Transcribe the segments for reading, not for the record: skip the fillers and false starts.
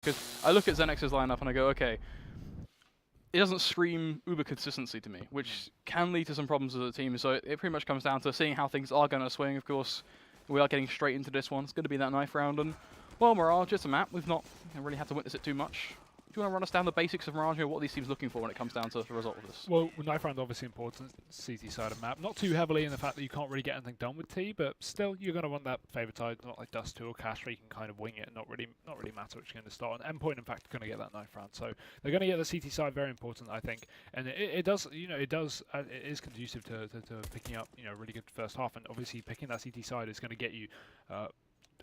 Because I look at Xenex's lineup and I go, okay, it doesn't scream uber consistency to me, which can lead to some problems as a team. So it pretty much comes down to seeing how things are going to swing. Of course, we are getting straight into this one. It's going to be that knife round. And, well, Mirage, just a map. We've not really had to witness it too much. Do you want to run us down the basics of Mirage, or what are these teams looking for when it comes down to the result of this? Well, knife round obviously important, CT side of map. Not too heavily in the fact that you can't really get anything done with T, but still you're going to want that favoritized, not like Dust 2 or Cash, where you can kind of wing it and not really matter which you're going to start. And Endpoint, in fact, are going to get that knife round. So they're going to get the CT side, very important, I think. And it does, it is conducive to picking up, a really good first half. And obviously picking that CT side is going to get you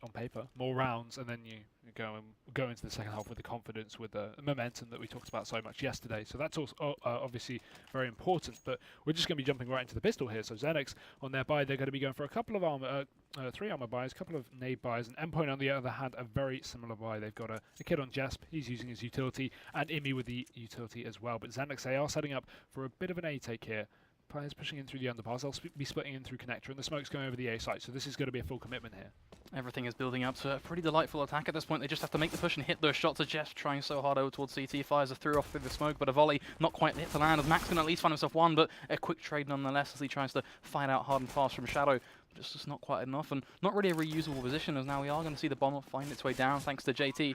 on paper more rounds, and then you go into the second half with the confidence, with the momentum that we talked about so much yesterday. So that's also obviously very important. But we're just going to be jumping right into the pistol here. So Xenex on their buy, they're going to be going for a couple of armor, 3 armor buys, a couple of nade buys, and Endpoint on the other hand a very similar buy. They've got a kid on Jesp, he's using his utility, and Imi with the utility as well. But Xenex, they are setting up for a bit of an A take here. Players pushing in through the underpass, they'll be splitting in through connector, and the smoke's going over the A site, so this is going to be a full commitment here. Everything is building up to a pretty delightful attack at this point. They just have to make the push and hit those shots. Jeff trying so hard over towards CT, fires a through off through the smoke, but a volley not quite hit to land, as Max can at least find himself one, but a quick trade nonetheless as he tries to fight out hard and fast from Shadow. Just not quite enough, and not really a reusable position, as now we are going to see the bomb find its way down thanks to JT.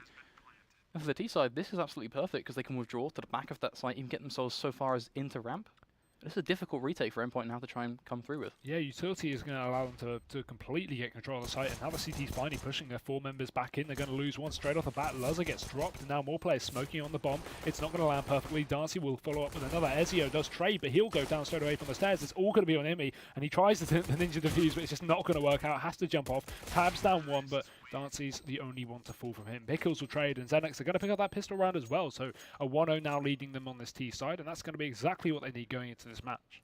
And for the T side, this is absolutely perfect because they can withdraw to the back of that site, even get themselves so far as into ramp. This is a difficult retake for Endpoint now to try and come through with. Yeah, utility is going to allow them to completely get control of the site, and now the CT's finally pushing their 4 members back in. They're going to lose one straight off the bat. Luzza gets dropped, and now more players smoking on the bomb. It's not going to land perfectly. Darcy will follow up with another. Ezio does trade, but he'll go down straight away from the stairs. It's all going to be on Imi, and he tries the ninja defuse, but it's just not going to work out. Has to jump off. Tabs down one, but Darcy's the only one to fall from him. Pickles will trade, and Xenex are going to pick up that pistol round as well. So a 1-0 now leading them on this T side, and that's going to be exactly what they need going into this match.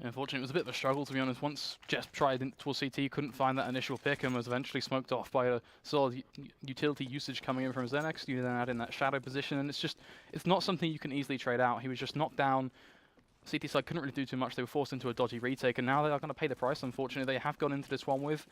Unfortunately, it was a bit of a struggle, to be honest. Once Jesp tried towards CT, couldn't find that initial pick and was eventually smoked off by a solid utility usage coming in from Xenex. You then add in that shadow position, and it's not something you can easily trade out. He was just knocked down. CT side couldn't really do too much. They were forced into a dodgy retake, and now they are going to pay the price, unfortunately. They have gone into this one with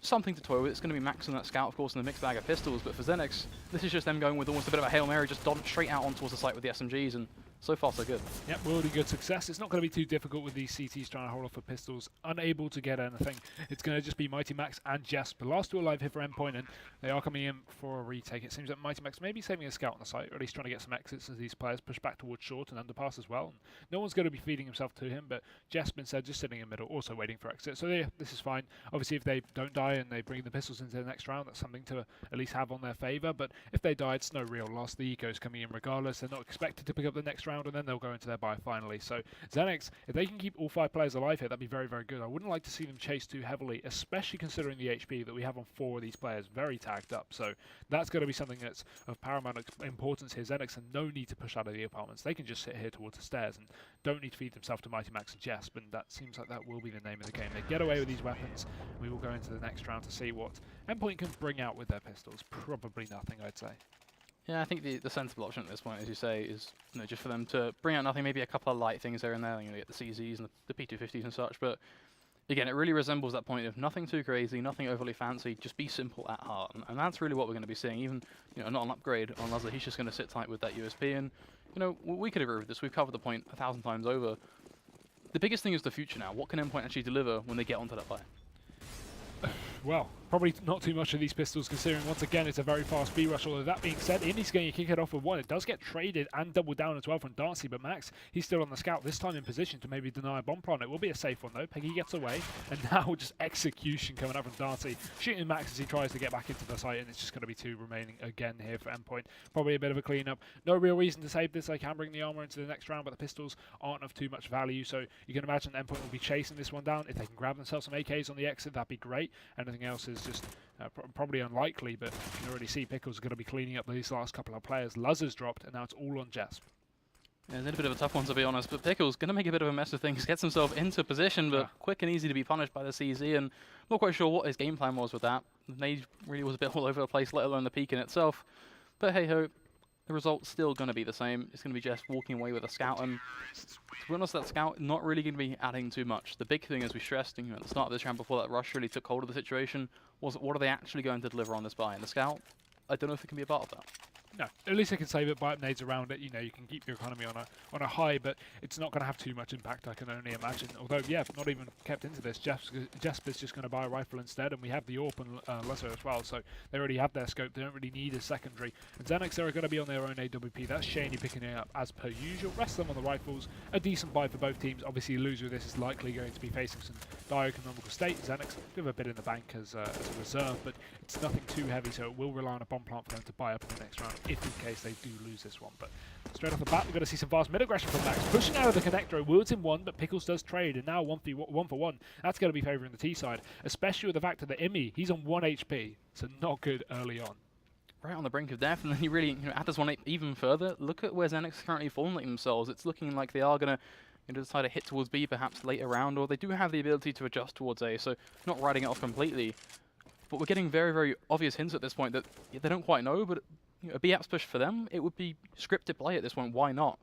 something to toy with. It's going to be Max and that scout, of course, and the mixed bag of pistols, but for Xenex, this is just them going with almost a bit of a Hail Mary, just straight out on towards the site with the SMGs, and so far so good. Yep, really good success. It's not going to be too difficult with these CTs trying to hold off for pistols. Unable to get anything. It's going to just be Mighty Max and Jesp. The last 2 alive here for Endpoint, and they are coming in for a retake. It seems that Mighty Max may be saving a scout on the site, or at least trying to get some exits as these players push back towards short and underpass as well. And no one's going to be feeding himself to him, but Jesp instead just sitting in the middle, also waiting for exit. So yeah, this is fine. Obviously, if they don't die and they bring the pistols into the next round, that's something to at least have on their favour. But if they die, it's no real loss. The eco's coming in regardless. They're not expected to pick up the next round, and then they'll go into their buy finally. So Xenex, if they can keep all 5 players alive here, that'd be very, very good. I wouldn't like to see them chase too heavily, especially considering the HP that we have on 4 of these players, very tagged up. So that's going to be something that's of paramount importance here. Xenex have no need to push out of the apartments. They can just sit here towards the stairs and don't need to feed themselves to Mighty Max and Jesp, and that seems like that will be the name of the game. They get away with these weapons. We will go into the next round to see what Endpoint can bring out with their pistols. Probably nothing, I'd say. Yeah, I think the sensible option at this point, as you say, is just for them to bring out nothing, maybe a couple of light things there and there. You get the CZs and the P250s and such, but again, it really resembles that point of nothing too crazy, nothing overly fancy, just be simple at heart, and that's really what we're going to be seeing. Even not an upgrade on Luzza, he's just going to sit tight with that USP, and we could agree with this. We've covered the point 1,000 times over. The biggest thing is the future now. What can Endpoint actually deliver when they get onto that buy? Well, probably not too much of these pistols, considering once again it's a very fast B-rush. Although that being said, Indy's going to kick it off with 1. It does get traded and doubled down as well from Darcy, but Max, he's still on the scout, this time in position to maybe deny a bomb plant. It will be a safe one though. Peggy gets away, and now just execution coming up from Darcy, shooting Max as he tries to get back into the site, and it's just going to be 2 remaining again here for Endpoint. Probably a bit of a cleanup. No real reason to save this. They can bring the armor into the next round, but the pistols aren't of too much value, so you can imagine Endpoint will be chasing this one down. If they can grab themselves some AKs on the exit, that'd be great. Anything else is just probably unlikely, but you can already see Pickles are going to be cleaning up these last couple of players. Luzza's dropped, and now it's all on Jesp. Yeah, it's a bit of a tough one, to be honest, but Pickles going to make a bit of a mess of things, gets himself into position, but quick and easy to be punished by the CZ, and not quite sure what his game plan was with that. The nade really was a bit all over the place, let alone the peak in itself. But hey-ho, the result's still going to be the same. It's going to be just walking away with a scout, and to be honest, that scout not really going to be adding too much. The big thing, as we stressed at the start of this round before that rush really took hold of the situation, was what are they actually going to deliver on this buy? And the scout, I don't know if it can be a part of that. No, at least they can save it, buy up nades around it. You know, you can keep your economy on a high, but it's not going to have too much impact, I can only imagine. Although, yeah, not even kept into this. Jesper's just going to buy a rifle instead, and we have the AWP and Luzzer as well, so they already have their scope. They don't really need a secondary. And Xenex are going to be on their own AWP. That's Shaney picking it up as per usual. Rest of them on the rifles. A decent buy for both teams. Obviously, a loser of this is likely going to be facing some dire economical state. Xenex do have a bit in the bank as a reserve, but it's nothing too heavy, so it will rely on a bomb plant for them to buy up in the next round, if in case they do lose this one. But straight off the bat, we're going to see some fast mid-aggression from Max. Pushing out of the connector, Words in one, but Pickles does trade, and now 1-for-1. That's going to be favouring the T side, especially with the fact that the Immy, he's on 1 HP, so not good early on. Right on the brink of death, and then he really add this one even further. Look at where Xenex currently formulating themselves. It's looking like they are going to decide to hit towards B perhaps later round, or they do have the ability to adjust towards A, so not writing it off completely. But we're getting very, very obvious hints at this point that they don't quite know, but a B-apps push for them, it would be scripted play at this point. Why not?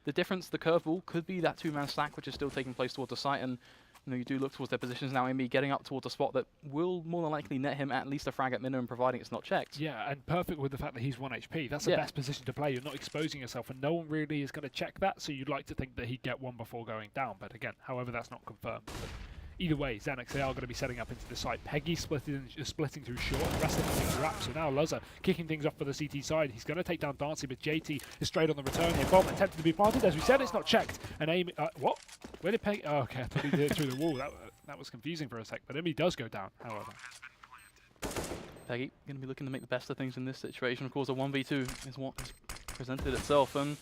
The difference, the curveball, could be that two-man stack, which is still taking place towards the site, and you do look towards their positions now. Amy getting up towards a spot that will more than likely net him at least a frag at minimum, providing it's not checked. Yeah, and perfect with the fact that he's 1 HP. That's the best position to play. You're not exposing yourself, and no one really is going to check that, so you'd like to think that he'd get one before going down. But again, however, that's not confirmed. But either way, Xenex, they are going to be setting up into the site. Peggy splitting through short, and the rest of them coming through wrap. So now Luzzer kicking things off for the CT side. He's going to take down Dancy, but JT is straight on the return here. Bomb attempted to be planted. As we said, it's not checked. And Amy, what? Where did Peggy? Oh, okay, I thought he did it through the wall. That was confusing for a sec, but Amy does go down, however. Peggy going to be looking to make the best of things in this situation. Of course, a 1v2 is what has presented itself, and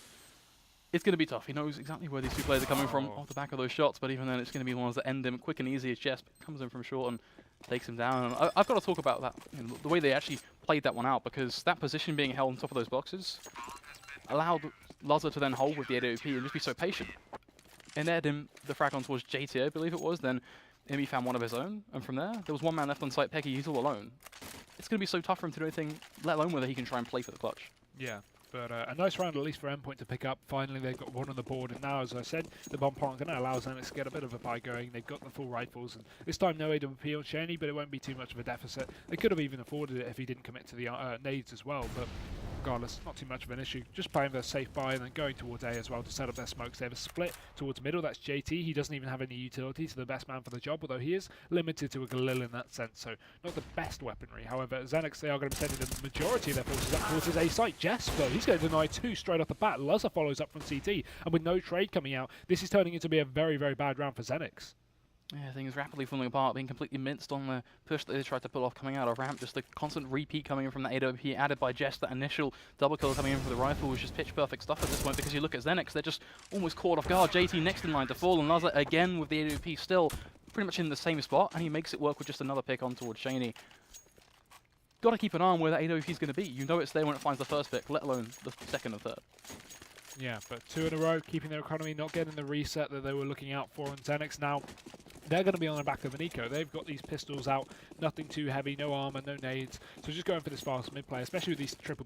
it's going to be tough. He knows exactly where these two players are coming from off the back of those shots, but even then, it's going to be the ones that end him quick and easy as Jess comes in from short and takes him down. And I've got to talk about that, the way they actually played that one out, because that position being held on top of those boxes allowed Luzzer to then hold with the AWP and just be so patient. And aired him the frag on towards JT, I believe it was, then Immy found one of his own, and from there was one man left on site. Peggy, he's all alone. It's going to be so tough for him to do anything, let alone whether he can try and play for the clutch. Yeah, but a nice round at least for Endpoint to pick up. Finally, they've got one on the board, and now, as I said, the bomb plant going to allow Xenex to get a bit of a buy going. They've got the full rifles, and this time no AWP on Shaney, but it won't be too much of a deficit. They could have even afforded it if he didn't commit to the nades as well, but regardless, not too much of an issue. Just playing their safe buy and then going towards A as well to set up their smokes. They have a split towards middle. That's JT. He doesn't even have any utility to the best man for the job, although he is limited to a Galil in that sense, so not the best weaponry. However, Xenex, they are going to be sending the majority of their forces up towards his A site. Jesper, he's going to deny two straight off the bat. Luzzer follows up from CT, and with no trade coming out, this is turning into be a very, very bad round for Xenex. Yeah, things rapidly falling apart, being completely minced on the push that they tried to pull off coming out of ramp. Just the constant repeat coming in from the AWP added by Jess. That initial double kill coming in for the rifle was just pitch perfect stuff at this point, because you look at Xenex, they're just almost caught off guard. JT next in line to fall, and Luzzer again with the AWP still pretty much in the same spot, and he makes it work with just another pick on towards Shaney. Got to keep an eye on where that AWP is going to be. You know it's there when it finds the first pick, let alone the second and third. Yeah, but two in a row, keeping their economy, not getting the reset that they were looking out for. And Xenex now, they're going to be on the back of an eco. They've got these pistols out, nothing too heavy, no armor, no nades. So just going for this fast mid play, especially with this triple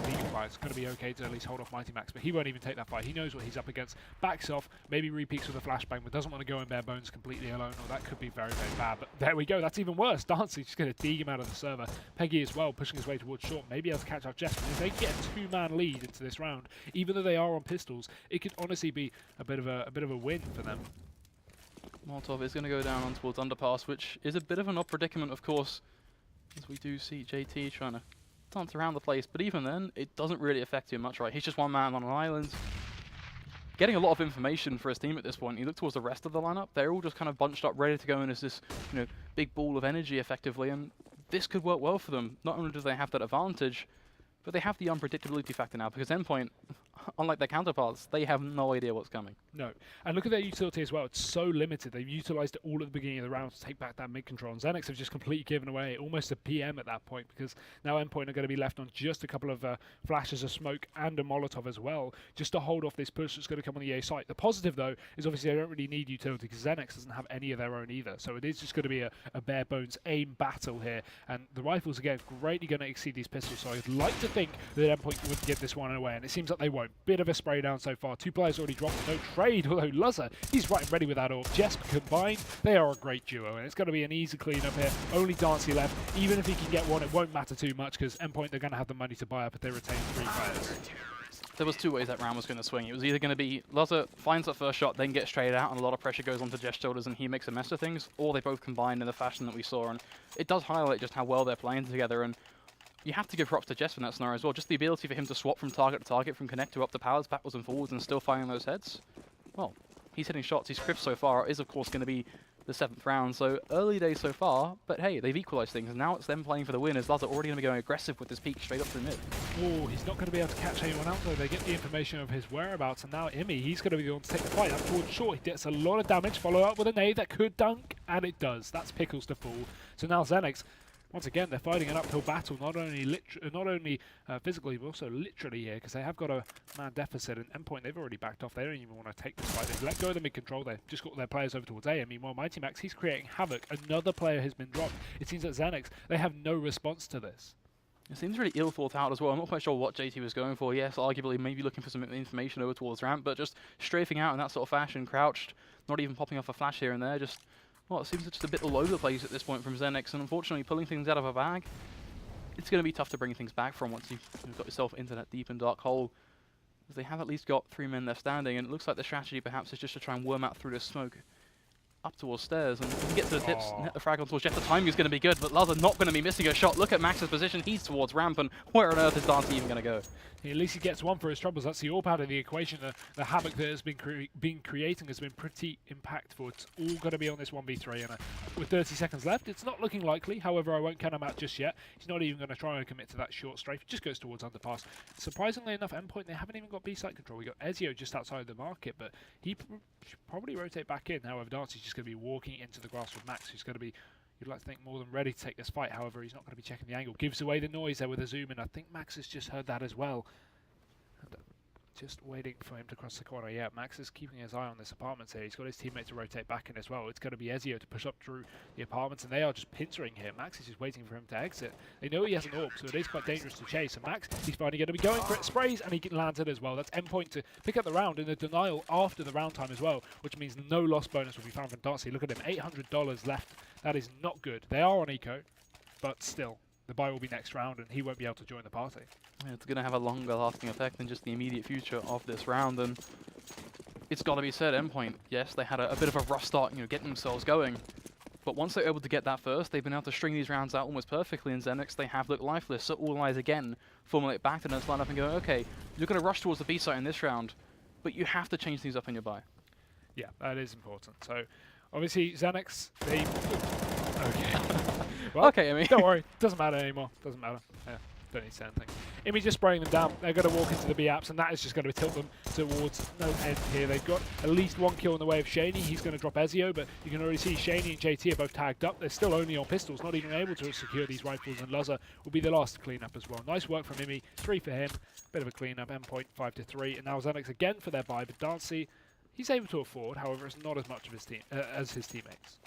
eagle fight, it's going to be okay to at least hold off Mighty Max. But he won't even take that fight. He knows what he's up against. Backs off, maybe repeats with a flashbang, but doesn't want to go in bare bones completely alone, or that could be very, very bad. But there we go. That's even worse. Dancy's just going to dig him out of the server. Peggy as well, pushing his way towards short. Maybe able to catch up Jess. But if they get a two-man lead into this round, even though they are on pistols, it could honestly be a bit of a win for them. Molotov is going to go down on towards underpass, which is a bit of an odd predicament, of course, as we do see JT trying to dance around the place. But even then, it doesn't really affect him much, right? He's just one man on an island, getting a lot of information for his team at this point. You look towards the rest of the lineup; they're all just kind of bunched up, ready to go in as this, big ball of energy, effectively. And this could work well for them. Not only do they have that advantage, but they have the unpredictability factor now, because Endpoint, unlike their counterparts, they have no idea what's coming. No. And look at their utility as well. It's so limited. They've utilized it all at the beginning of the round to take back that mid control. And Xenex have just completely given away almost a PM at that point, because now Endpoint are going to be left on just a couple of flashes of smoke and a Molotov as well, just to hold off this push that's going to come on the A site. The positive, though, is obviously they don't really need utility, because Xenex doesn't have any of their own either. So it is just going to be a bare bones aim battle here. And the rifles, again, greatly going to exceed these pistols. So I'd like to think that Endpoint would give this one away, and it seems like they won't. Endpoint. Bit of a spray down so far. 2 players already dropped, no trade, although Luzza, he's right and ready with that AWP. Jesp combined, they are a great duo, and it's going to be an easy cleanup here. Only Dancy left. Even if he can get one, it won't matter too much, because Endpoint, they're going to have the money to buy up if they retain 3 players. There was 2 ways that round was going to swing. It was either going to be Luzza finds that first shot, then gets straight out, and a lot of pressure goes onto Jeff's shoulders, and he makes a mess of things, or they both combine in the fashion that we saw, and it does highlight just how well they're playing together, and you have to give props to Jeff in that scenario as well. Just the ability for him to swap from target to target, from connector up the pallets, backwards and forwards, and still firing those heads. Well, he's hitting shots. His crisp so far is, of course, going to be the 7th round, so early days so far, but hey, they've equalised things, and now it's them playing for the win, as Luzza already going to be going aggressive with this peak straight up to the mid. Oh, he's not going to be able to catch anyone out though. They get the information of his whereabouts, and now Imi, he's going to be the one to take the fight up towards short. He gets a lot of damage, follow up with a nade that could dunk, and it does. That's Pickles to fall. So now Xenex, once again, they're fighting an uphill battle, not only physically, but also literally here, because they have got a man deficit. And Endpoint, they've already backed off. They don't even want to take this fight. They've let go of the mid-control. They've just got their players over towards A. And meanwhile, Mighty Max, he's creating havoc. Another player has been dropped. It seems that Xenex, they have no response to this. It seems really ill thought out as well. I'm not quite sure what JT was going for. Yes, arguably maybe looking for some information over towards ramp, but just strafing out in that sort of fashion, crouched, not even popping off a flash here and there. Just, well, it seems just a bit all over the place at this point from Xenex, and unfortunately pulling things out of a bag, it's going to be tough to bring things back from once you've got yourself into that deep and dark hole. As they have at least got 3 men left standing, and it looks like the strategy perhaps is just to try and worm out through the smoke up towards stairs, and if he gets to the tips, net the frag on towards Jeff, the timing is going to be good, but Luzza not going to be missing a shot. Look at Max's position, he's towards ramp, and where on earth is Dancy even going to go? At least he gets one for his troubles. That's the AWP out of the equation. The havoc that has been creating has been pretty impactful. It's all going to be on this 1v3, and with 30 seconds left, it's not looking likely. However, I won't count him out just yet. He's not even going to try and commit to that short strafe. He just goes towards underpass. Surprisingly enough, Endpoint, they haven't even got B-site control. We got Ezio just outside the market, but he should probably rotate back in. However, Dancy's just going to be walking into the grass with Max, who's going to be, you'd like to think, more than ready to take this fight. However, he's not going to be checking the angle. Gives away the noise there with a zoom, and I think Max has just heard that as well. And, just waiting for him to cross the corner. Yeah, Max is keeping his eye on this apartment here. He's got his teammate to rotate back in as well. It's going to be Ezio to push up through the apartments, and they are just pincering here. Max is just waiting for him to exit. They know he has an AWP, so it is quite dangerous to chase. And Max, he's finally going to be going for it. Sprays, and he lands it as well. That's Endpoint to pick up the round in a denial after the round time as well, which means no loss bonus will be found from Dancy. Look at him, $800 left. That is not good. They are on eco, but still, the buy will be next round, and he won't be able to join the party. Yeah, it's going to have a longer lasting effect than just the immediate future of this round, and it's got to be said, Endpoint, yes, they had a bit of a rough start, getting themselves going, but once they're able to get that first, they've been able to string these rounds out almost perfectly. In Xenex, they have looked lifeless, so all eyes again formulate back to the next line up and go, okay, you're going to rush towards the B site in this round, but you have to change things up in your buy. Yeah, that is important. So, obviously, Xenex, they... Okay. Well, okay, I mean... Don't worry, doesn't matter anymore. Doesn't matter. Yeah, don't need to say anything. Imi just spraying them down. They're going to walk into the B apps, and that is just going to tilt them towards no end here. They've got at least 1 kill in the way of Shaney. He's going to drop Ezio, but you can already see Shaney and JT are both tagged up. They're still only on pistols, not even able to secure these rifles, and Luzza will be the last to clean up as well. Nice work from Imi. 3 for him. Bit of a clean up. Endpoint 5-3, and now Xenex again for their buy, but Dancy, he's able to afford. However, it's not as much of his team as his teammates.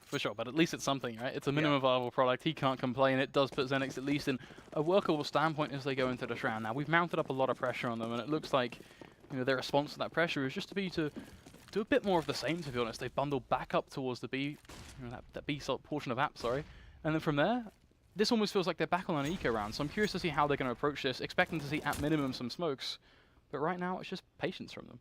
For sure, but at least it's something, right? It's a minimum viable product. He can't complain. It does put Xenex at least in a workable standpoint as they go into this round. Now, we've mounted up a lot of pressure on them, and it looks like their response to that pressure is just to be to do a bit more of the same, to be honest. They've bundled back up towards the B, that B portion of app, sorry. And then from there, this almost feels like they're back on an eco round. So I'm curious to see how they're going to approach this, expecting to see at minimum some smokes. But right now, it's just patience from them.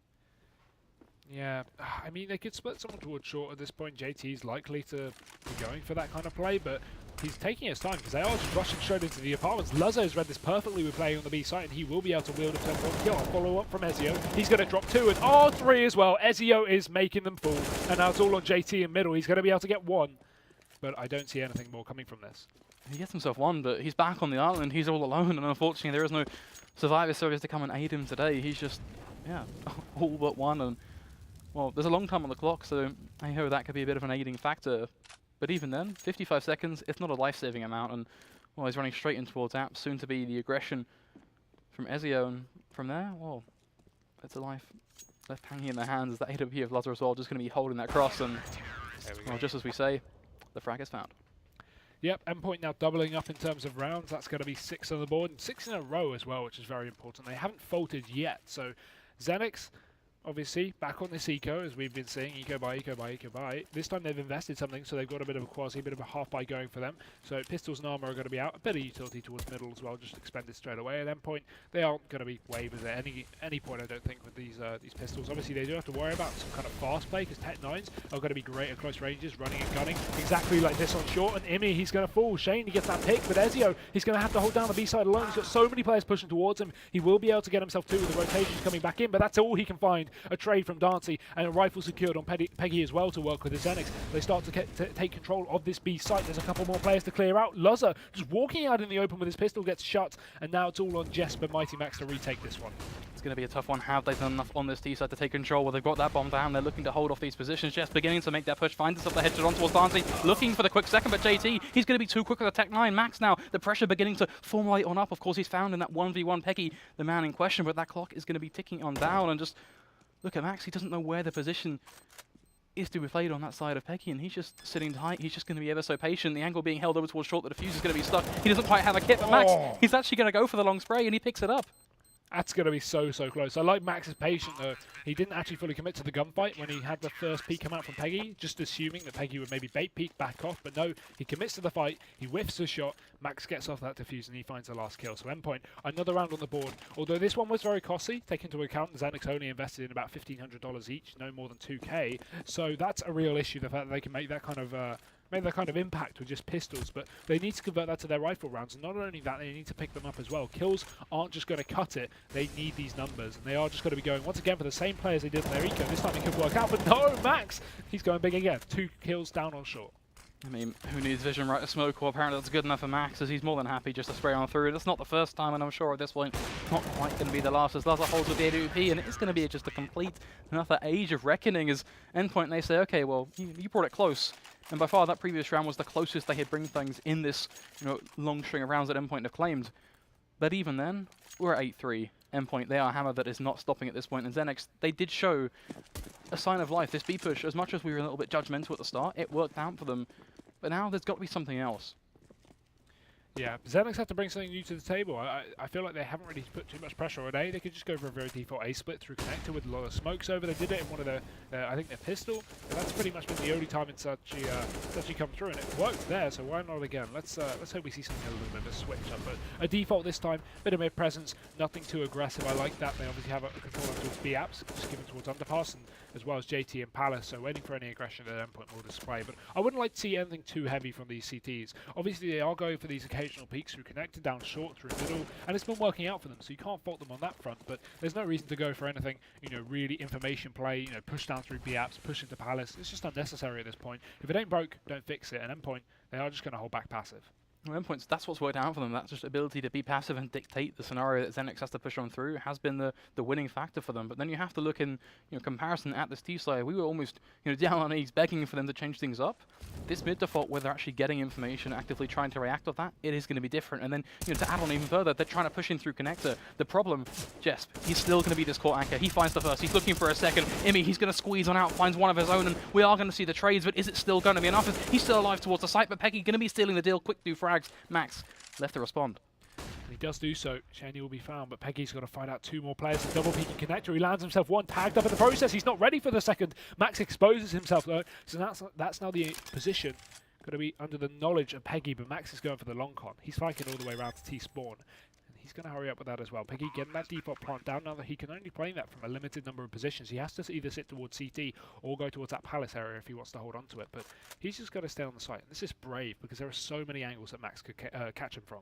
Yeah, I mean, they could split someone towards short at this point. JT's likely to be going for that kind of play, but he's taking his time because they are just rushing straight into the apartments. Luzzo's read this perfectly with playing on the B side, and he will be able to wield himself one kill. I'll follow up from Ezio. He's going to drop 2 and 3 as well. Ezio is making them fall, and now it's all on JT in middle. He's going to be able to get 1, but I don't see anything more coming from this. He gets himself 1, but he's back on the island. He's all alone, and unfortunately there is no survivor series to come and aid him today. He's just, yeah, all but 1, and well, there's a long time on the clock, so I know that could be a bit of an aiding factor. But even then, 55 seconds, it's not a life-saving amount, and well, he's running straight in towards app, soon to be the aggression from Ezio, and from there, well, it's a life left hanging in their hands. That AWP of Luzza as well, just going to be holding that cross, and well, just as we say, the frag is found. Yep, Endpoint now doubling up in terms of rounds. That's going to be 6 on the board, and 6 in a row as well, which is very important. They haven't faltered yet, so Xenex, obviously, back on this eco, as we've been seeing, eco buy, eco buy, eco buy. This time they've invested something, so they've got a bit of a quasi, a bit of a half buy going for them. So pistols and armor are going to be out. A bit of utility towards middle as well, just expended straight away. At Endpoint, they aren't going to be waivers at any point, I don't think, with these pistols. Obviously, they do have to worry about some kind of fast play, because Tech 9s are going to be great at close ranges, running and gunning, exactly like this on short. And Imi, he's going to fall. Shane, he gets that pick, but Ezio, he's going to have to hold down the B side alone. He's got so many players pushing towards him. He will be able to get himself two with the rotations coming back in, but that's all he can find. A trade from Dancy and a rifle secured on Peggy as well to work with the Xenex. They start to take control of this B site. There's a couple more players to clear out. Luzza just walking out in the open with his pistol gets shut, and now it's all on Jesper Mighty Max to retake this one. It's going to be a tough one. Have they done enough on this T side to take control? Well, they've got that bomb down. They're looking to hold off these positions. Just beginning to make that push. Finds himself the headshot on towards Dancy. Looking for the quick second, but JT, he's going to be too quick with the Tech 9. Max now, the pressure beginning to formulate on up. Of course, he's found in that 1v1 Peggy, the man in question, but that clock is going to be ticking on down. And just look at Max. He doesn't know where the position is to be played on that side of Peggy, and he's just sitting tight. He's just going to be ever so patient. The angle being held over towards short, the defuse is going to be stuck. He doesn't quite have a kit, but Max, he's actually going to go for the long spray, and he picks it up. That's going to be so close. I like Max's patience, though. He didn't actually fully commit to the gunfight when he had the first peek come out from Peggy, just assuming that Peggy would maybe bait peek back off, but no, he commits to the fight, he whiffs the shot, Max gets off that defuse, and he finds the last kill. So Endpoint, another round on the board. Although this one was very costly, take into account Xenex only invested in about $1,500 each, no more than 2k, so that's a real issue, the fact that they can make that kind of impact with just pistols, but they need to convert that to their rifle rounds, and not only that, they need to pick them up as well. Kills aren't just going to cut it, they need these numbers, and they are just going to be going once again for the same players they did in their eco. This time it could work out, but no, Max, he's going big again. 2 kills down on short. I mean, who needs vision right to smoke? Well, apparently that's good enough for Max, as he's more than happy just to spray on through. That's not the first time, and I'm sure at this point, not quite going to be the last, as Luzza holds with the AWP, and it's going to be just a complete another age of reckoning, as Endpoint, they say, okay, well, you brought it close. And by far, that previous round was the closest they had bring things in this, long string of rounds that Endpoint have claimed. But even then, we're at 8-3. Endpoint, they are a hammer that is not stopping at this point. And Xenex, they did show a sign of life. This B push, as much as we were a little bit judgmental at the start, it worked out for them. But now there's got to be something else. Yeah, Xenex have to bring something new to the table. I feel like they haven't really put too much pressure on A. They could just go for a very default A split through connector with a lot of smokes over. They did it in one of their, I think their pistol. But that's pretty much been the only time it's actually come through, and it worked there. So why not again? Let's hope we see something a little bit of a switch up. But a default this time, bit of mid presence, nothing too aggressive. I like that. They obviously have a control towards B apps, just given towards underpass, and as well as JT and Palace. So waiting for any aggression at Endpoint will display. But I wouldn't like to see anything too heavy from these CTs. Obviously, they are going for these occasional peaks through connected, down short, through middle, and it's been working out for them, so you can't fault them on that front, but there's no reason to go for anything, really information play, push down through B apps, push into Palace. It's just unnecessary at this point. If it ain't broke, don't fix it, and Endpoint, they are just going to hold back passive. Well, Endpoints, that's what's worked out for them. That's just ability to be passive and dictate the scenario that Xenex has to push on through has been the winning factor for them. But then you have to look in comparison at this T side. We were almost down on knees begging for them to change things up. This mid default, where they're actually getting information, actively trying to react off that, it is going to be different. And then to add on even further, they're trying to push in through connector. The problem, Jesp, he's still going to be this core anchor. He finds the first. He's looking for a second. Imi, he's going to squeeze on out, finds one of his own, and we are going to see the trades. But is it still going to be enough? He's still alive towards the site, but Peggy going to be stealing the deal. Quick do frags. Max left to respond. And he does do so. Shani will be found, but Peggy's got to find out 2 more players. A double peeking connector. He lands himself one, tagged up in the process. He's not ready for the second. Max exposes himself though, so that's now the position. Got to be under the knowledge of Peggy, but Max is going for the long con. He's flanking all the way around to T-spawn. And he's going to hurry up with that as well. Peggy getting that default plant down now that he can only play that from a limited number of positions. He has to either sit towards CT or go towards that Palace area if he wants to hold on to it. But he's just got to stay on the site. This is brave because there are so many angles that Max could catch him from.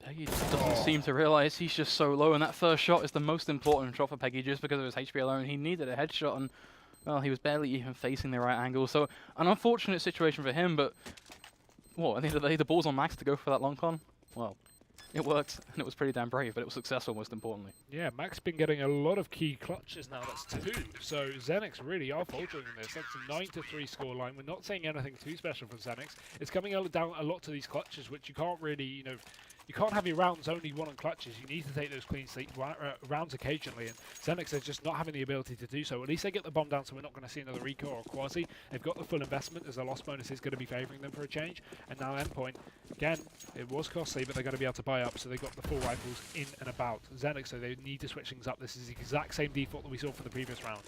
Peggy just doesn't seem to realise he's just so low, and that first shot is the most important shot for Peggy just because of his HP alone. He needed a headshot, and well, he was barely even facing the right angle. So an unfortunate situation for him, but what, at the end of the day, the ball's on Max to go for that long con? Well, it worked, and it was pretty damn brave, but it was successful most importantly. Yeah, Max been getting a lot of key clutches now. That's 2. So Xenex really are faltering in this. That's a 9-3 scoreline. We're not saying anything too special from Xenex. It's coming down a lot to these clutches, which you can't really, You can't have your rounds only won on clutches. You need to take those clean sleep rounds occasionally, and Xenex are just not having the ability to do so. At least they get the bomb down, so we're not going to see another Rico or Quasi. They've got the full investment, as the loss bonus is going to be favouring them for a change. And now Endpoint, again, it was costly, but they're going to be able to buy up, so they've got the full rifles in and about. Xenex, so they need to switch things up. This is the exact same default that we saw for the previous round.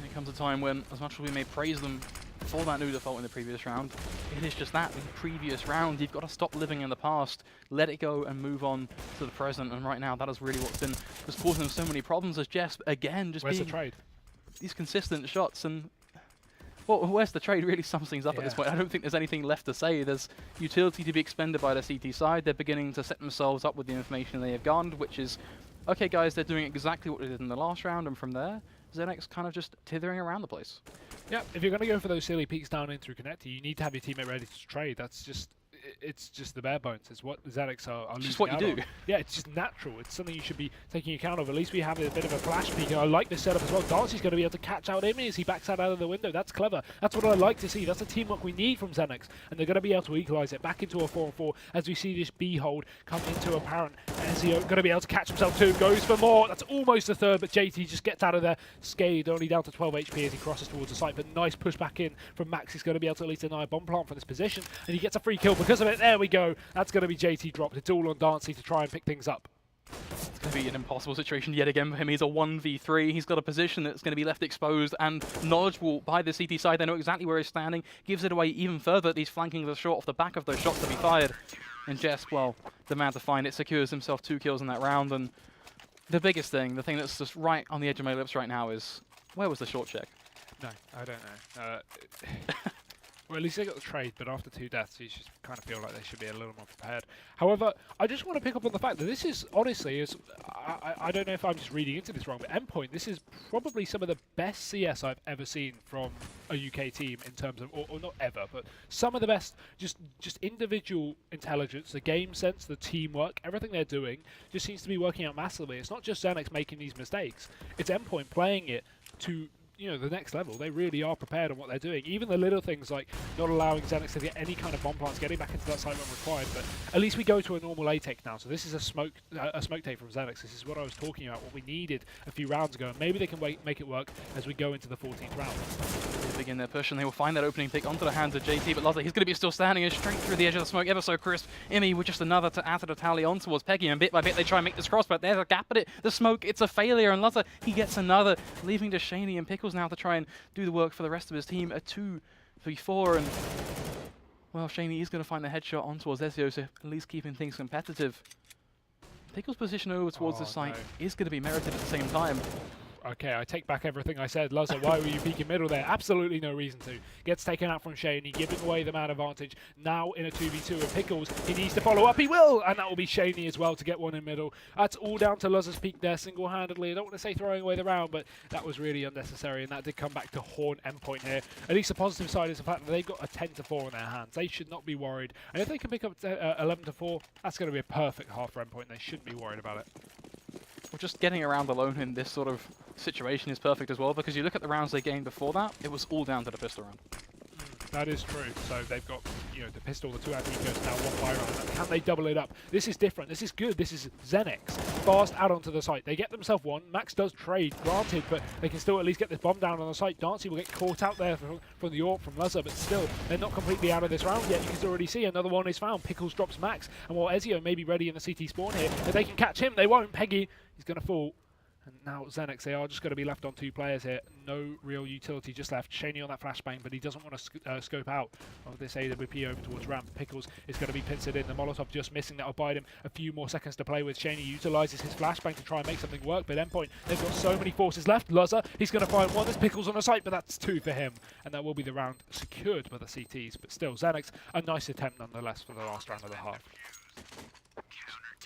There comes a time when, as much as we may praise them for that new default in the previous round, it is just that, the previous round. You've got to stop living in the past, let it go and move on to the present, and right now that is really what's been just causing them so many problems, as Jess, again, just Where's being the trade? These consistent shots, and well, where's the trade really sums things up at this point. I don't think there's anything left to say. There's utility to be expended by the CT side. They're beginning to set themselves up with the information they have garnered, which is, okay guys, they're doing exactly what they did in the last round, and from there, Xenex kind of just tithering around the place. Yeah, if you're going to go for those silly peeks down in through connector, you need to have your teammate ready to trade. That's just, it's just the bare bones. It's what Xenex are losing just what you out do. on. Yeah, it's just natural. It's something you should be taking account of. At least we have a bit of a flash peek, and I like this setup as well. Darcy's going to be able to catch out Amy as he backs out of the window. That's clever. That's what I like to see. That's the teamwork we need from Xenex, and they're going to be able to equalise it back into a 4-on-4 as we see this B hold come into apparent. Ezio going to be able to catch himself too, goes for more. That's almost a third, but JT just gets out of there, scathed, only down to 12 HP as he crosses towards the site, but nice push back in from Max. He's going to be able to at least deny a bomb plant from this position, and he gets a free kill because of it. There we go. That's going to be JT dropped. It's all on Dancy to try and pick things up. It's going to be an impossible situation yet again for him. He's a 1v3. He's got a position that's going to be left exposed and knowledgeable by the CT side. They know exactly where he's standing. Gives it away even further that he's flanking the shot off the back of those shots that he fired. And Jess, well, the man to find it, secures himself 2 kills in that round. And the biggest thing, the thing that's just right on the edge of my lips right now is, where was the short check? No, I don't know. Well, at least they got the trade, but after 2 deaths, you just kind of feel like they should be a little more prepared. However, I just want to pick up on the fact that this is, honestly, I don't know if I'm just reading into this wrong, but Endpoint, this is probably some of the best CS I've ever seen from a UK team in terms of, or not ever, but some of the best, just individual intelligence, the game sense, the teamwork, everything they're doing just seems to be working out massively. It's not just Xenex making these mistakes, it's Endpoint playing it to, you know, the next level. They really are prepared on what they're doing. Even the little things like not allowing Xenex to get any kind of bomb plants, getting back into that site when required, but at least we go to a normal A take now. So this is a smoke take from Xenex. This is what I was talking about, what we needed a few rounds ago, and maybe they can make it work as we go into the 14th round. They begin their push, and they will find that opening pick onto the hands of JT, but Lazar, he's going to be still standing straight through the edge of the smoke, ever so crisp. Imi with just another to add to the tally on towards Peggy, and bit by bit they try and make this cross, but there's a gap at it. The smoke, it's a failure, and Lazar, he gets another, leaving to Shaney and Pickles now to try and do the work for the rest of his team. A 2v4, and well, Shaney is going to find the headshot on towards Ezio, so at least keeping things competitive. Pickles' position over towards the site is going to be merited at the same time. Okay, I take back everything I said. Lazar, why were you peeking middle there? Absolutely no reason to. Gets taken out from Shaney, giving away the man advantage. Now in a 2v2 with Pickles, he needs to follow up. He will! And that will be Shaney as well to get one in middle. That's all down to Lazar's peek there single-handedly. I don't want to say throwing away the round, but that was really unnecessary, and that did come back to haunt Endpoint here. At least the positive side is the fact that they've got a 10-4 in their hands. They should not be worried. And if they can pick up 11-4, that's going to be a perfect half for Endpoint. They shouldn't be worried about it. Well, just getting around alone in this sort of situation is perfect as well, because you look at the rounds they gained before that, it was all down to the pistol round. That is true. So they've got, you know, the pistol, the 2 anti-ecos, now 1 fire round. Can they double it up? This is different. This is good. This is Xenex. Fast out onto the site. They get themselves one. Max does trade, granted, but they can still at least get this bomb down on the site. Dancy will get caught out there from the AWP from Lazar, but still, they're not completely out of this round yet. You can already see another one is found. Pickles drops Max, and while Ezio may be ready in the CT spawn here, if they can catch him, they won't. Peggy, he's going to fall. And now Xenex, they are just going to be left on 2 players here. No real utility just left. Shaney on that flashbang, but he doesn't want to scope out of this AWP over towards ramp. Pickles is going to be pincered in. The Molotov just missing. That'll bide him a few more seconds to play with. Shaney utilises his flashbang to try and make something work, but Endpoint, they've got so many forces left. Lazar, he's going to find one. There's Pickles on the site, but that's 2 for him. And that will be the round secured by the CTs. But still, Xenex, a nice attempt nonetheless for the last round of the half.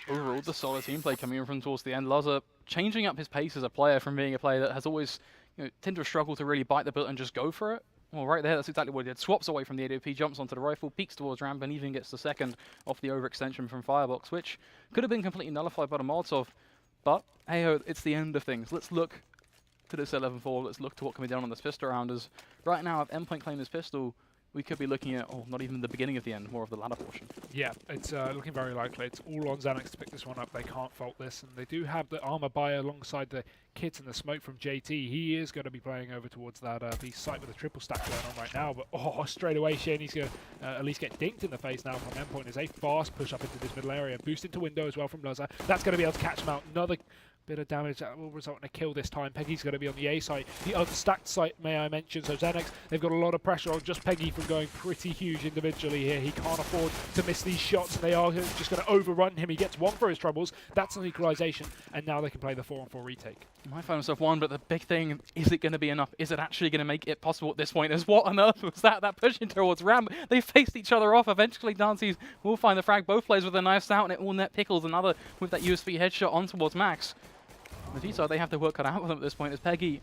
Overall, the solid team play coming in from towards the end. Lazar changing up his pace as a player from being a player that has always, you know, tend to struggle to really bite the bullet and just go for it. Well, right there, that's exactly what he did. Swaps away from the AWP, jumps onto the rifle, peeks towards ramp, and even gets the second off the overextension from Firebox, which could have been completely nullified by the Molotov. But, hey-ho, it's the end of things. Let's look to this 11-4. Let's look to what can be done on this pistol round. As right now, if Endpoint claim this pistol, we could be looking at, oh, not even the beginning of the end, more of the latter portion. Yeah, it's looking very likely. It's all on Xenex to pick this one up. They can't fault this, and they do have the armor buy alongside the kit and the smoke from JT. He is going to be playing over towards that B site with a triple stack going on right now, but straight away Shaney's going to at least get dinked in the face now from Endpoint. There's a fast push up into this middle area, boost into window as well from Luzza. That's going to be able to catch him out. Another bit of damage that will result in a kill this time. Peggy's going to be on the A site, the unstacked site, may I mention. So Xenex, they've got a lot of pressure on just Peggy from going pretty huge individually here. He can't afford to miss these shots, and they are just going to overrun him. He gets one for his troubles. That's an equalization, and now they can play the 4-on-4 retake. He might find himself one, but the big thing, is it going to be enough? Is it actually going to make it possible at this point? Is what on earth was that? That pushing towards Ram. They faced each other off. Eventually, Dancy's will find the frag. Both players with a knife out, and it will net Pickles. Another with that USB headshot on towards Max. The T side, they have to work cut out with them at this point as Peggy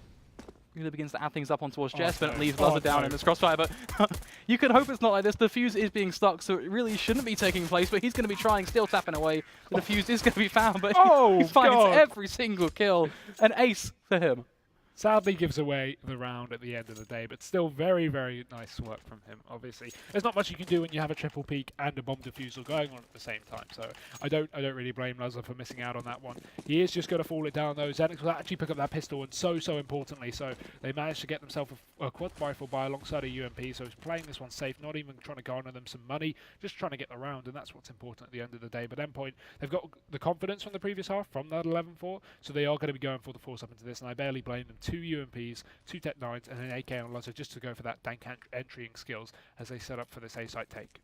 really begins to add things up on towards Jess, but it leaves Luzza down in this crossfire. But you could hope it's not like this. The fuse is being stuck, so it really shouldn't be taking place, but he's going to be trying, still tapping away. The fuse is going to be found, but he finds every single kill. An ace for him. Sadly gives away the round at the end of the day, but still very, very nice work from him, obviously. There's not much you can do when you have a triple peak and a bomb defusal going on at the same time, so I don't really blame Luzza for missing out on that one. He is just going to fall it down, though. Xenex will actually pick up that pistol, and so importantly, so they managed to get themselves a quad rifle by alongside a UMP, so he's playing this one safe, not even trying to garner them some money, just trying to get the round, and that's what's important at the end of the day. But Endpoint, they've got the confidence from the previous half, from that 11-4, so they are going to be going for the force up into this, and I barely blame them. 2 UMPs, 2 Tech 9s, and an AK on Luzza just to go for that dank entrying skills as they set up for this A-site take.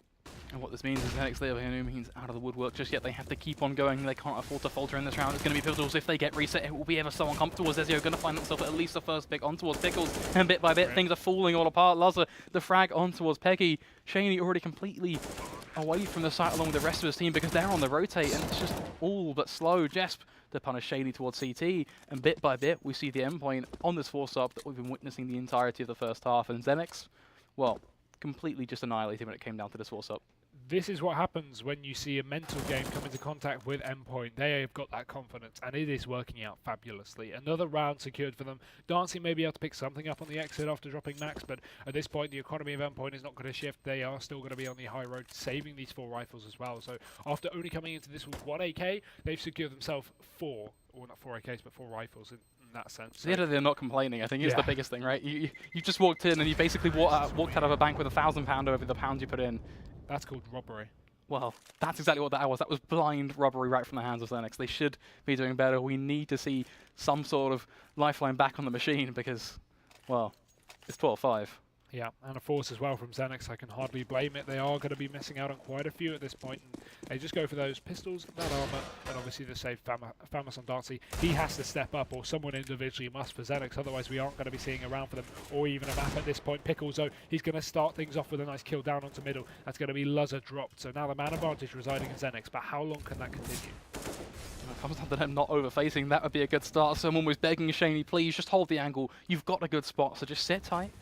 And what this means is Xenex, they by no means out of the woodwork just yet. They have to keep on going. They can't afford to falter in this round. It's going to be pivotal. If they get reset, it will be ever so uncomfortable. Zezio going to find himself at least the first pick on towards Pickles. And bit by bit, things are falling all apart. Luzza, the frag on towards Peggy. Shaney already completely away from the site along with the rest of his team because they're on the rotate. And it's just all but slow. Jesp to punish Shaney towards CT. And bit by bit, we see the Endpoint on this force-up that we've been witnessing the entirety of the first half. And Xenex, well, completely just annihilated when it came down to this force-up. This is what happens when you see a mental game come into contact with Endpoint. They have got that confidence, and it is working out fabulously. Another round secured for them. Dancing may be able to pick something up on the exit after dropping Max, but at this point, the economy of Endpoint is not going to shift. They are still going to be on the high road, saving these 4 rifles as well. So after only coming into this with 1 AK, they've secured themselves 4, or not 4 AKs, but 4 rifles in that sense. So yeah, they're not complaining, I think, is the biggest thing, right? You just walked in and you basically walked out of a bank with £1,000 over the pounds you put in. That's called robbery. Well, that's exactly what that was. That was blind robbery right from the hands of Xenex. They should be doing better. We need to see some sort of lifeline back on the machine because, well, it's 12-5. Yeah, and a force as well from Xenex. I can hardly blame it. They are going to be missing out on quite a few at this point. And they just go for those pistols, that armor, and obviously the save Famas on Darcy. He has to step up, or someone individually must for Xenex. Otherwise, we aren't going to be seeing a round for them, or even a map at this point. Pickles, though, he's going to start things off with a nice kill down onto middle. That's going to be Luzza dropped. So now the man advantage residing in Xenex. But how long can that continue? It comes down to them not overfacing. That would be a good start. Someone was begging Shaney, please just hold the angle. You've got a good spot, so just sit tight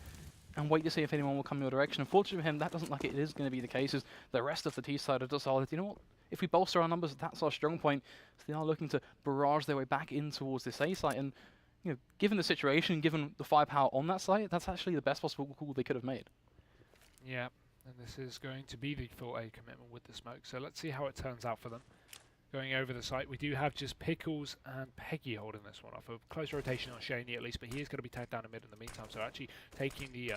and wait to see if anyone will come your direction. Unfortunately for him, that doesn't look like it is going to be the case, as the rest of the T side have decided, you know what, if we bolster our numbers, that's our strong point. So they are looking to barrage their way back in towards this A site, and you know, given the situation, given the firepower on that site, that's actually the best possible call they could have made. Yeah, and this is going to be the full A commitment with the smoke, so let's see how it turns out for them. Going over the site, we do have just Pickles and Peggy holding this one off. A close rotation on Shaney at least, but he is going to be tagged down in mid in the meantime. So actually taking the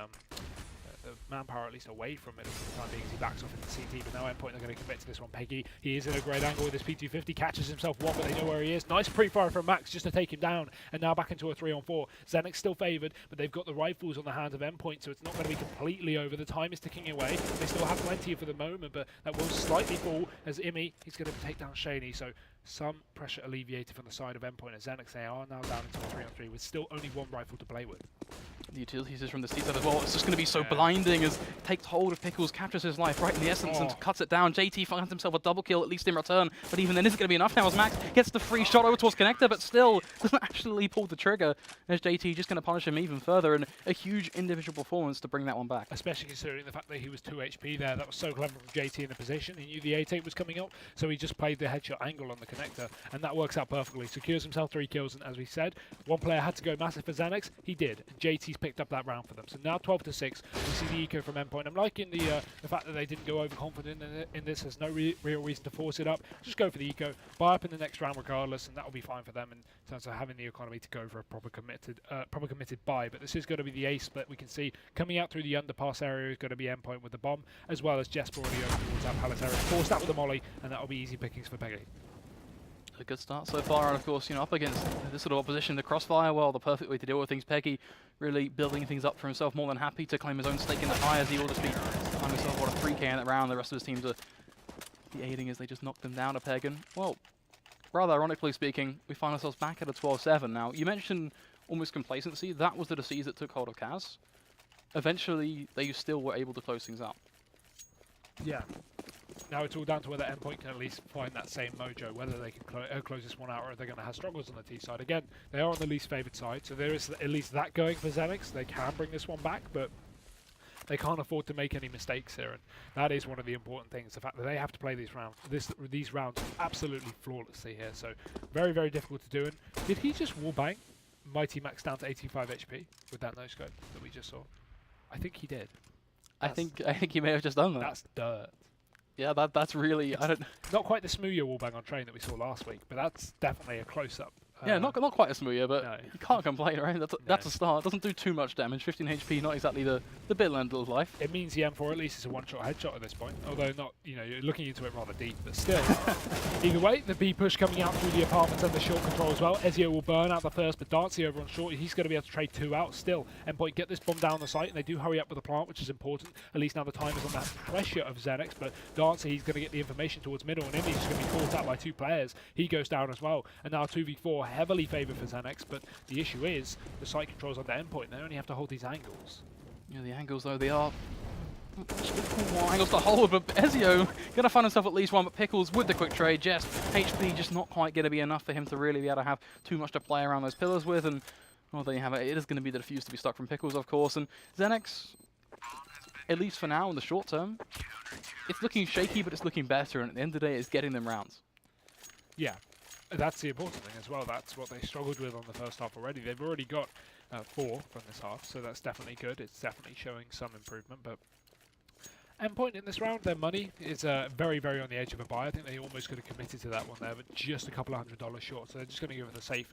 manpower at least away from it for the time being as he backs off into CT. But now Endpoint are going to commit to this one. Peggy, he is in a great angle with his P250, catches himself one, but they know where he is. Nice pre-fire from Max just to take him down, and now back into a 3-on-4. Xenex still favoured, but they've got the rifles on the hands of Endpoint, so it's not going to be completely over. The time is ticking away. They still have plenty for the moment, but that will slightly fall as Imi, he's going to take down Shaney. So some pressure alleviated from the side of Endpoint as Xenex. They are now down into a 3-on-3 with still only 1 rifle to play with. The utilities is from the T side as well. It's just going to be so blinding as takes hold of Pickles, captures his life right in the essence and cuts it down. JT finds himself a double kill, at least in return, but even then isn't going to be enough now as Max gets the free shot over towards Connector, but still doesn't actually pull the trigger as JT just going to punish him even further, and a huge individual performance to bring that one back. Especially considering the fact that he was 2 HP there. That was so clever from JT in the position. He knew the A-tape was coming up, so he just played the headshot angle on the Connector, and that works out perfectly. Secures himself 3 kills, and as we said, one player had to go massive for Xenex. He did. And JT's picked up that round for them. So now 12-6. We see the eco from Endpoint. I'm liking the fact that they didn't go overconfident in this. There's no real reason to force it up. Just go for the eco, buy up in the next round regardless, and that will be fine for them in terms of having the economy to go for a proper committed buy. But this is going to be the A split. We can see coming out through the underpass area is going to be Endpoint with the bomb, as well as Jesper already over towards that palace area. Force that with the molly, and that will be easy pickings for Peggy. A good start so far, and of course, up against this sort of opposition, the crossfire, well, the perfect way to deal with things. Peggy really building things up for himself, more than happy to claim his own stake in the high, as he will just be finding himself, what, a 3k in that round. The rest of his teams are be aiding as they just knock them down a peg. And, well, rather ironically speaking, we find ourselves back at a 12-7. Now, you mentioned almost complacency. That was the disease that took hold of Kaz. Eventually, they still were able to close things out. Yeah. Now it's all down to whether Endpoint can at least find that same mojo, whether they can close this one out, or if they're going to have struggles on the T side. Again, they are on the least favoured side, so there is at least that going for Xenex. They can bring this one back, but they can't afford to make any mistakes here, and that is one of the important things, the fact that they have to play these rounds absolutely flawlessly here. So very, very difficult to do. And did he just wallbang Mighty Max down to 85 HP with that no-scope that we just saw? I think he did. I think he may have just done that. That's dirt. Yeah, that's really, I don't... Not quite the Smooya wallbang on train that we saw last week, but that's definitely a close-up. Yeah, not quite a Smooya, but no. you can't complain, right? That's a start. It doesn't do too much damage. 15 HP, not exactly the bitter end of life. It means the M4 at least is a one-shot headshot at this point, although not, you're looking into it rather deep, but still. Either way, the B push coming out through the apartments and the short control as well. Ezio will burn out the first, but Darcy over on short, he's going to be able to trade 2 out. Still, Endpoint get this bomb down the site, and they do hurry up with the plant, which is important. At least now the time is on that pressure of Xenex, but Darcy, he's going to get the information towards middle, and Imi's just going to be caught out by 2 players. He goes down as well, and now 2v4 heavily favoured for Xenex, but the issue is the site controls on the Endpoint. They only have to hold these angles. Yeah, the angles though, they are angles to hold, but Ezio gonna find himself at least one, but Pickles with the quick trade. Just HP just not quite gonna be enough for him to really be able to have too much to play around those pillars with, and well, there you have it. It is gonna be the defuse to be stuck from Pickles, of course, and Xenex, at least for now in the short term, it's looking shaky, but it's looking better, and at the end of the day, it's getting them rounds. Yeah. That's the important thing as well. That's what they struggled with on the first half already. They've already got 4 from this half, so that's definitely good. It's definitely showing some improvement, but Endpoint in this round, their money is very, very on the edge of a buy. I think they almost could have committed to that one there, but just a couple of $100 short. So they're just going to give it a safe,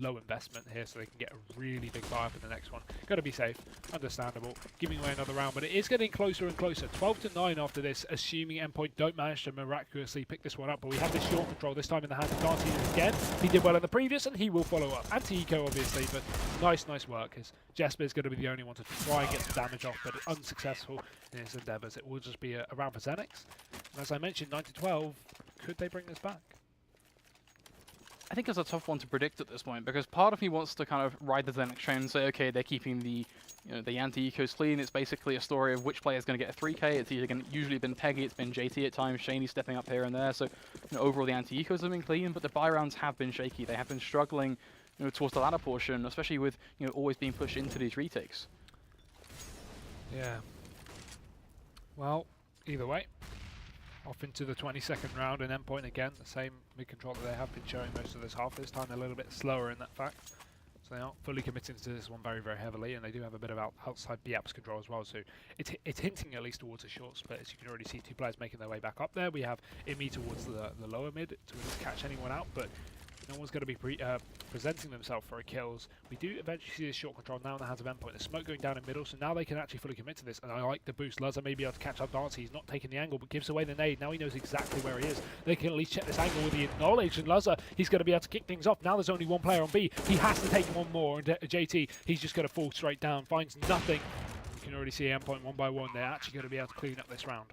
low investment here so they can get a really big buy up in the next one. Got to be safe, understandable, giving away another round, but it is getting closer and closer. 12-9 after this, assuming Endpoint don't manage to miraculously pick this one up. But we have this short control, this time in the hands of Darcy again. He did well in the previous, and he will follow up. Anti-eco, obviously, but nice work. Jesper's going to be the only one to try and get some damage off, but unsuccessful in his endeavours. It will just be a round for Xenex. And as I mentioned, 9-12, could they bring this back? I think it's a tough one to predict at this point, because part of me wants to kind of ride the Xenex train and say, okay, they're keeping the the anti-ecos clean. It's basically a story of which player is going to get a 3k. It's either usually been Peggy, it's been JT at times, Shaney stepping up here and there. So overall the anti-ecos have been clean, but the buy rounds have been shaky. They have been struggling towards the latter portion, especially with always being pushed into these retakes. Yeah. Well, either way, off into the 22nd round, and Endpoint again, the same mid-control that they have been showing most of this half. This time a little bit slower in that fact. So they aren't fully committing to this one very, very heavily, and they do have a bit of outside B-apps control as well. So it's hinting at least towards a short split, as you can already see 2 players making their way back up there. We have Imi towards the lower mid to catch anyone out, but no one's going to be presenting themselves for a kills. We do eventually see this short control now in the hands of Endpoint. The smoke going down in middle, so now they can actually fully commit to this. And I like the boost. Luzza may be able to catch up Darcy. He's not taking the angle, but gives away the nade. Now he knows exactly where he is. They can at least check this angle with the knowledge. And Luzza, he's going to be able to kick things off. Now there's only 1 player on B. He has to take 1 more. And JT, he's just going to fall straight down. Finds nothing. You can already see Endpoint 1 by 1. They're actually going to be able to clean up this round.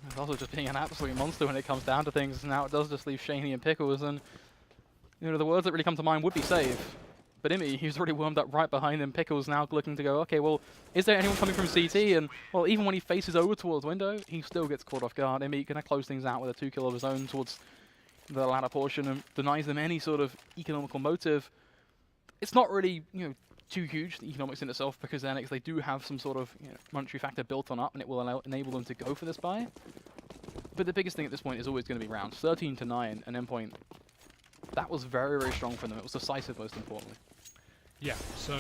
It's also just being an absolute monster when it comes down to things. Now it does just leave Shaney and Pickles, and the words that really come to mind would be save. But Imi, he's already warmed up right behind him. Pickles now looking to go, okay, well, is there anyone coming from CT? And, well, even when he faces over towards window, he still gets caught off guard. Imi going to close things out with a 2 kill of his own towards the latter portion and denies them any sort of economical motive. It's not really, too huge, the economics in itself, because Xenex, they do have some sort of monetary factor built on up, and it will enable them to go for this buy. But the biggest thing at this point is always going to be rounds. 13-9, and Endpoint. That was very, very strong for them. It was decisive, most importantly. Yeah, so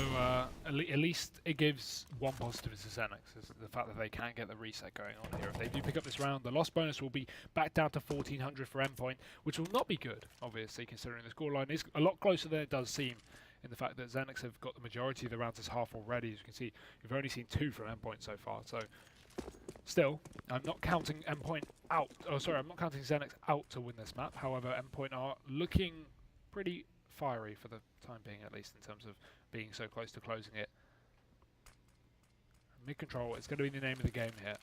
at least it gives one positive to Xenex, is the fact that they can get the reset going on here. If they do pick up this round, the loss bonus will be back down to 1400 for Endpoint, which will not be good, obviously, considering the scoreline is a lot closer than it does seem, in the fact that Xenex have got the majority of the rounds as half already. As you can see, we've only seen 2 from Endpoint so far, so still, I'm not counting Endpoint out. Oh, sorry, I'm not counting Xenex out to win this map. However, Endpoint are looking pretty fiery for the time being, at least in terms of being so close to closing it. Mid control is going to be the name of the game here.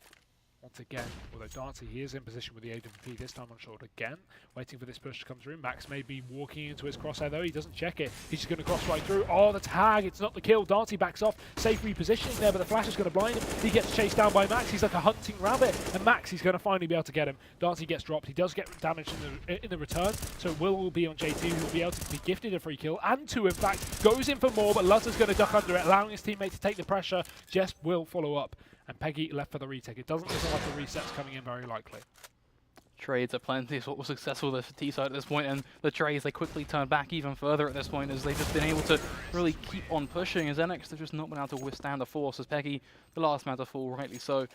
Once again, although Darcy, he is in position with the AWP, this time on short again, waiting for this push to come through. Max may be walking into his crosshair though, he doesn't check it. He's just going to cross right through. Oh, the tag, it's not the kill. Darcy backs off, safe repositioning there, but the flash is going to blind him. He gets chased down by Max, he's like a hunting rabbit, and Max, he's going to finally be able to get him. Darcy gets dropped, he does get damaged in the return, so it will be on JT, who will be able to be gifted a free kill, and 2 in fact, goes in for more, but Lutter's going to duck under it, allowing his teammate to take the pressure. Jess will follow up. And Peggy left for the retake. It doesn't look like the reset's coming in very likely. Trades are plenty. It's what was successful there for T-side at this point, and the trades, they quickly turn back even further at this point as they've just been able to really keep on pushing. As Xenex, they've just not been able to withstand the force. As Peggy, the last man to fall, rightly so.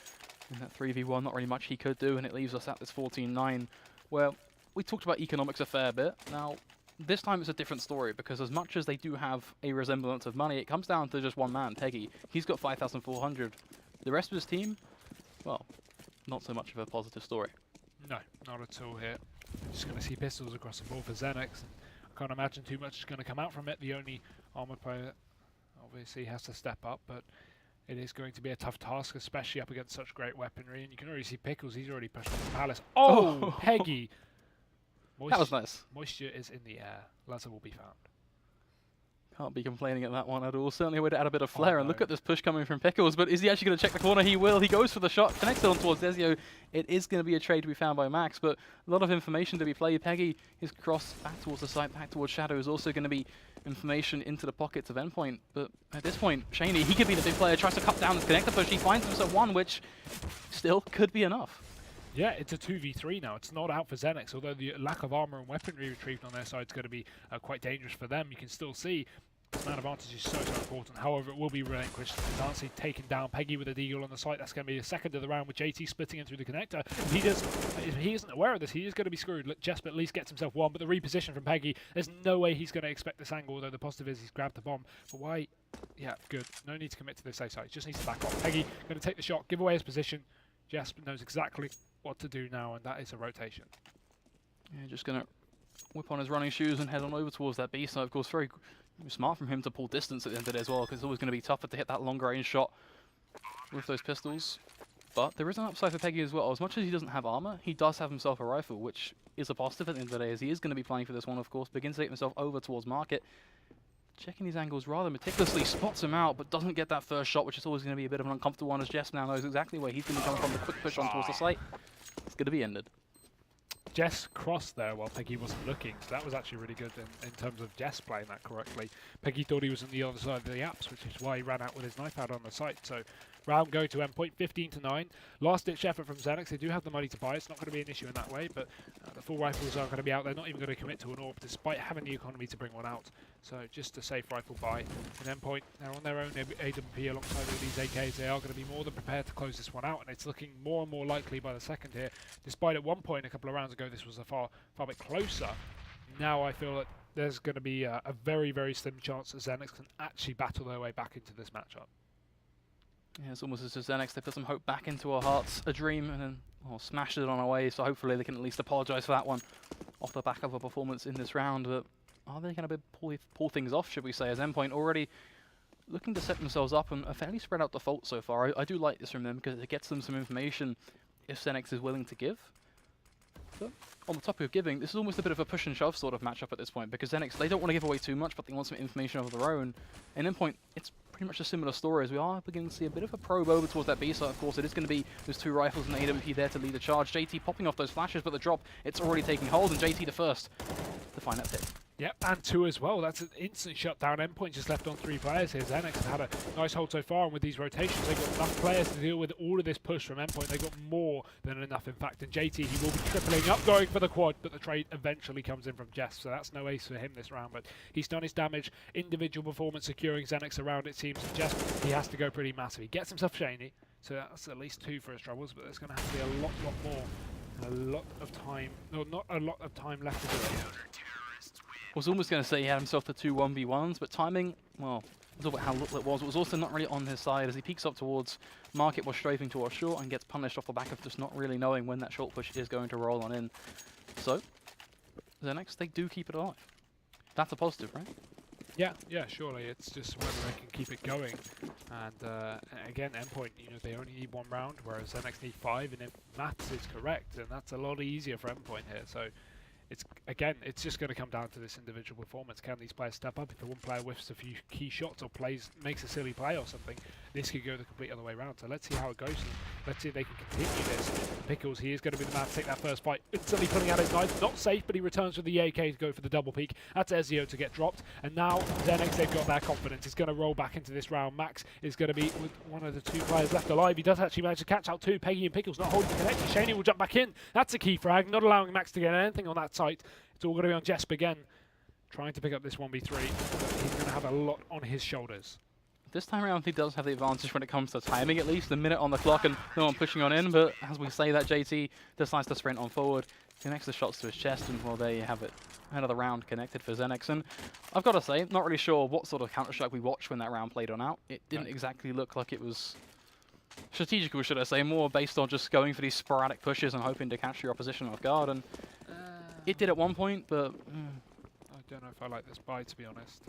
In that 3v1, not really much he could do, and it leaves us at this 14-9, where we talked about economics a fair bit. Now, this time it's a different story, because as much as they do have a resemblance of money, it comes down to just one man, Peggy. He's got 5,400. The rest of his team, well, not so much of a positive story. No, not at all here. Just going to see pistols across the board for Xenex. And I can't imagine too much is going to come out from it. The only armored player obviously has to step up, but it is going to be a tough task, especially up against such great weaponry. And you can already see Pickles, he's already pushed on the Palace. Oh, Peggy! That was nice. Moisture is in the air. Lazar will be found. Can't be complaining at that one at all. Certainly a way to add a bit of flair. And look at this push coming from Pickles, but is he actually going to check the corner? He will. He goes for the shot, connects it on towards Desio. It is going to be a trade to be found by Max, but a lot of information to be played. Peggy, his cross back towards the site, back towards Shadow, is also going to be information into the pockets of Endpoint. But at this point, Shaney, he could be the big player, tries to cut down this connector push. He finds himself one, which still could be enough. Yeah, it's a 2v3 now. It's not out for Xenex, although the lack of armor and weaponry retrieved on their side is going to be quite dangerous for them. You can still see this man advantage is so important. However, it will be relinquished. Nancy taken down. Peggy with a deagle on the site. That's going to be the second of the round with JT splitting in through the connector. If he isn't aware of this, he is going to be screwed. Jesper at least gets himself one, but the reposition from Peggy, there's no way he's going to expect this angle, although the positive is he's grabbed the bomb. But why? Yeah, good. No need to commit to this safe side. Just needs to back off. Peggy going to take the shot, give away his position. Jesper knows exactly what to do now, and that is a rotation. Yeah, just going to whip on his running shoes and head on over towards that B side. Of course, very smart from him to pull distance at the end of it as well, because it's always going to be tougher to hit that longer range shot with those pistols. But there is an upside for Peggy as well. As much as he doesn't have armor, he does have himself a rifle, which is a positive at the end of the day, as he is going to be playing for this one, of course. Begins to take himself over towards Market. Checking these angles rather meticulously, spots him out, but doesn't get that first shot, which is always going to be a bit of an uncomfortable one, as Jess now knows exactly where he's going to come from. The quick push on towards the site. It's going to be ended. Jess crossed there while Peggy wasn't looking, so that was actually really good in terms of Jess playing that correctly. Peggy thought he was on the other side of the apps, which is why he ran out with his knife out on the site. So round go to Endpoint, 15-9. Last ditch effort from Xenex. They do have the money to buy. It's not going to be an issue in that way, but the full rifles aren't going to be out. They're not even going to commit to an AWP, despite having the economy to bring one out. So just a safe rifle buy. And Endpoint, they're on their own AWP alongside all these AKs. They are going to be more than prepared to close this one out, and it's looking more and more likely by the second here. Despite at one point a couple of rounds ago, this was a far bit closer. Now I feel that there's going to be a very, very slim chance that Xenex can actually battle their way back into this matchup. Yeah, it's almost as if Xenex, they put some hope back into our hearts, a dream, and then smashed it on our way, so hopefully they can at least apologise for that one off the back of a performance in this round. But are they going to pull things off, should we say, as Endpoint already looking to set themselves up and a fairly spread out default so far. I do like this from them because it gets them some information if Xenex is willing to give. But on the topic of giving, this is almost a bit of a push and shove sort of matchup at this point, because Xenex, they don't want to give away too much, but they want some information of their own. And Endpoint, it's pretty much a similar story, as we are beginning to see a bit of a probe over towards that B side. Of course, it is going to be those two rifles and the AWP there to lead the charge. JT popping off those flashes, but the drop, it's already taking hold, and JT the first to find that pick. Yep, and 2 as well. That's an instant shutdown. Endpoint just left on 3 players here. Xenex have had a nice hold so far, and with these rotations, they've got enough players to deal with all of this push from Endpoint. They've got more than enough, in fact. And JT, he will be tripling up, going for the quad, but the trade eventually comes in from Jess, so that's no ace for him this round. But he's done his damage. Individual performance securing Xenex around, it seems. Jess, he has to go pretty massive. He gets himself Shaney, so that's at least 2 for his troubles, but there's going to have to be a lot more. And a lot of time, no, not a lot of time left to do it. I was almost going to say he had himself the 2 1v1s, but timing, well, it was all about how little it was. It was also not really on his side as he peeks up towards Market, was strafing towards short and gets punished off the back of just not really knowing when that short push is going to roll on in. So, Xenex, they do keep it alive. That's a positive, right? Yeah, surely. It's just whether they can keep it going. And again, Endpoint, they only need 1 round, whereas Xenex need 5, and if maths is correct, then that's a lot easier for Endpoint here. So it's just going to come down to this individual performance. Can these players step up? If the one player whiffs a few key shots or makes a silly play or something, this could go the complete other way around. So let's see how it goes. And let's see if they can continue this. Pickles, he is going to be the man to take that first fight. Instantly pulling out his knife. Not safe, but he returns with the AK to go for the double peek. That's Ezio to get dropped. And now Xenex, they've got that confidence. He's going to roll back into this round. Max is going to be with one of the 2 players left alive. He does actually manage to catch out 2. Peggy and Pickles not holding the connection. Shaney will jump back in. That's a key frag, not allowing Max to get anything on that site. It's all going to be on Jesp again, trying to pick up this 1v3. But he's going to have a lot on his shoulders. This time around, he does have the advantage when it comes to timing, at least. A minute on the clock and no one pushing on in, but as we say that, JT decides to sprint on forward, connects the shots to his chest, and well, there you have it. Another round connected for Xenex. And I've got to say, not really sure what sort of Counter-Strike we watched when that round played on out. It didn't exactly look like it was strategical, should I say, more based on just going for these sporadic pushes and hoping to catch your opposition off guard. And it did at one point, but I don't know if I like this buy, to be honest.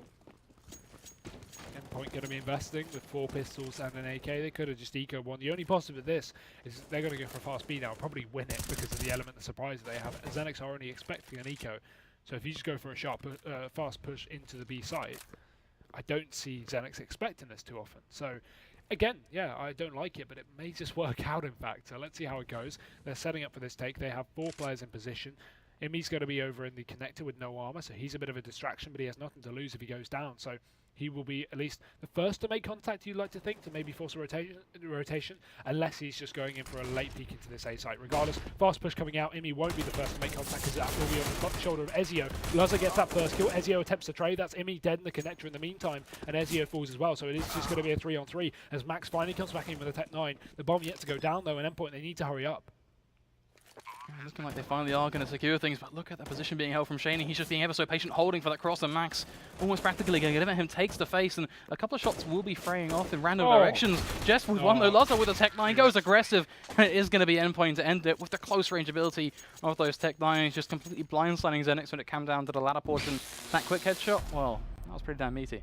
Endpoint going to be investing with 4 pistols and an AK. They could have just eco one. The only positive of this is they're going to go for a fast B now and probably win it because of the element of surprise that they have. Xenex are only expecting an eco, so if you just go for a fast push into the B site, I don't see Xenex expecting this too often. So again, yeah, I don't like it, but it may just work out, in fact. So let's see how it goes. They're setting up for this take. They have 4 players in position. Imi's going to be over in the connector with no armor, so he's a bit of a distraction, but he has nothing to lose if he goes down. So he will be at least the first to make contact, you'd like to think, to maybe force a rotation, unless he's just going in for a late peek into this A site. Regardless, fast push coming out. Imi won't be the first to make contact because that will be on the top shoulder of Ezio. Laza gets that first kill. Ezio attempts to trade. That's Imi dead in the connector in the meantime, and Ezio falls as well. So it is just going to be a 3-on-3 as Max finally comes back in with a Tech 9. The bomb yet to go down, though, and Endpoint, they need to hurry up. Looking like they finally are going to secure things, but look at that position being held from Shaney. He's just being ever so patient, holding for that cross, and Max almost practically going to give it him, takes the face, and a couple of shots will be fraying off in random directions. Jess with one, though. Laza with a Tech 9 goes aggressive, and it is going to be Endpoint to end it with the close range ability of those Tech 9s, just completely blindsiding Xenex when it came down to the latter portion. That quick headshot, well, that was pretty damn meaty.